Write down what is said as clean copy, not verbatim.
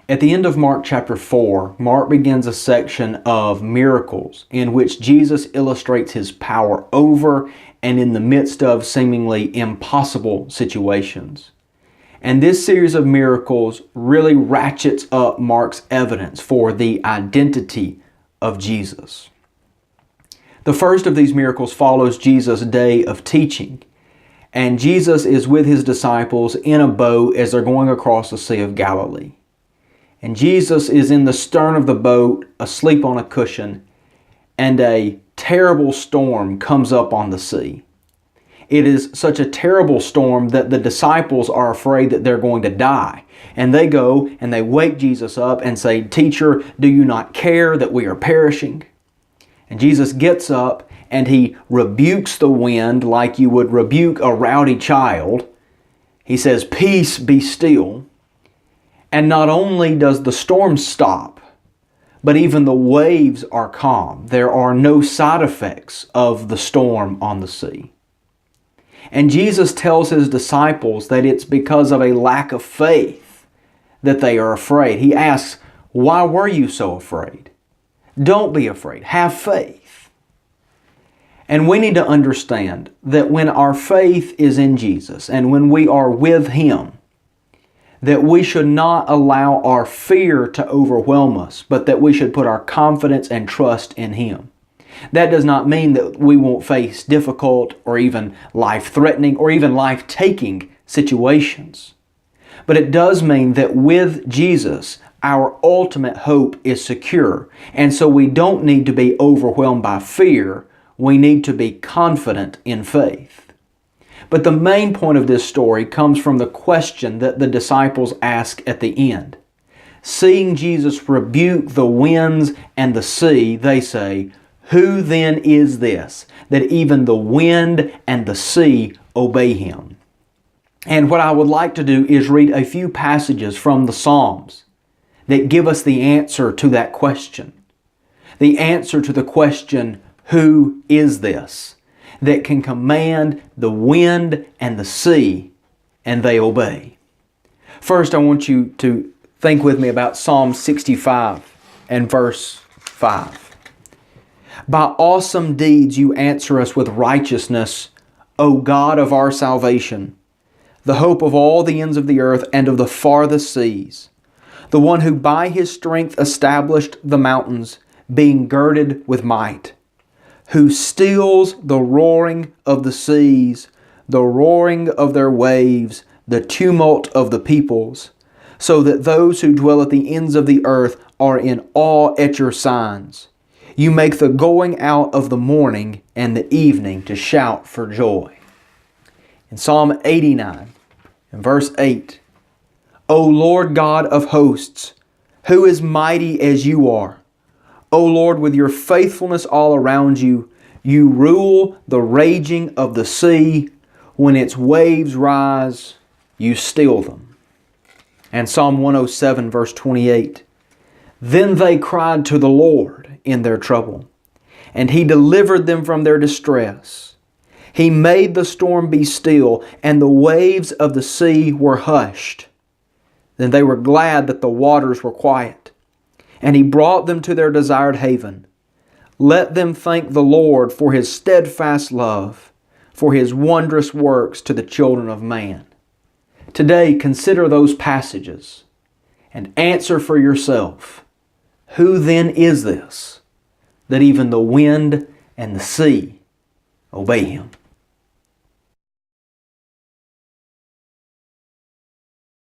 At the end of Mark chapter 4, Mark begins a section of miracles in which Jesus illustrates His power over and in the midst of seemingly impossible situations. And this series of miracles really ratchets up Mark's evidence for the identity of Jesus. The first of these miracles follows Jesus' day of teaching, and Jesus is with His disciples in a boat as they're going across the Sea of Galilee. And Jesus is in the stern of the boat, asleep on a cushion, and a terrible storm comes up on the sea. It is such a terrible storm that the disciples are afraid that they're going to die. And they go and they wake Jesus up and say, "Teacher, do you not care that we are perishing?" And Jesus gets up and He rebukes the wind like you would rebuke a rowdy child. He says, "Peace, be still." And not only does the storm stop, but even the waves are calm. There are no side effects of the storm on the sea. And Jesus tells His disciples that it's because of a lack of faith that they are afraid. He asks, "Why were you so afraid?" Don't be afraid. Have faith. And we need to understand that when our faith is in Jesus and when we are with Him, that we should not allow our fear to overwhelm us, but that we should put our confidence and trust in Him. That does not mean that we won't face difficult or even life-threatening or even life-taking situations. But it does mean that with Jesus, our ultimate hope is secure. And so we don't need to be overwhelmed by fear. We need to be confident in faith. But the main point of this story comes from the question that the disciples ask at the end. Seeing Jesus rebuke the winds and the sea, they say, "Who then is this, that even the wind and the sea obey Him?" And what I would like to do is read a few passages from the Psalms that give us the answer to that question. The answer to the question, who is this, that can command the wind and the sea, and they obey? First, I want you to think with me about Psalm 65 and verse 5. "By awesome deeds you answer us with righteousness, O God of our salvation, the hope of all the ends of the earth and of the farthest seas, the one who by His strength established the mountains, being girded with might, who stills the roaring of the seas, the roaring of their waves, the tumult of the peoples, so that those who dwell at the ends of the earth are in awe at your signs. You make the going out of the morning and the evening to shout for joy." In Psalm 89, in verse 8, "O Lord God of hosts, who is mighty as you are? O Lord, with your faithfulness all around you, you rule the raging of the sea. When its waves rise, you still them." And Psalm 107, verse 28, "Then they cried to the Lord in their trouble, and He delivered them from their distress. He made the storm be still, and the waves of the sea were hushed. Then they were glad that the waters were quiet, and He brought them to their desired haven. Let them thank the Lord for His steadfast love, for His wondrous works to the children of man." Today, consider those passages and answer for yourself, who then is this, that even the wind and the sea obey Him?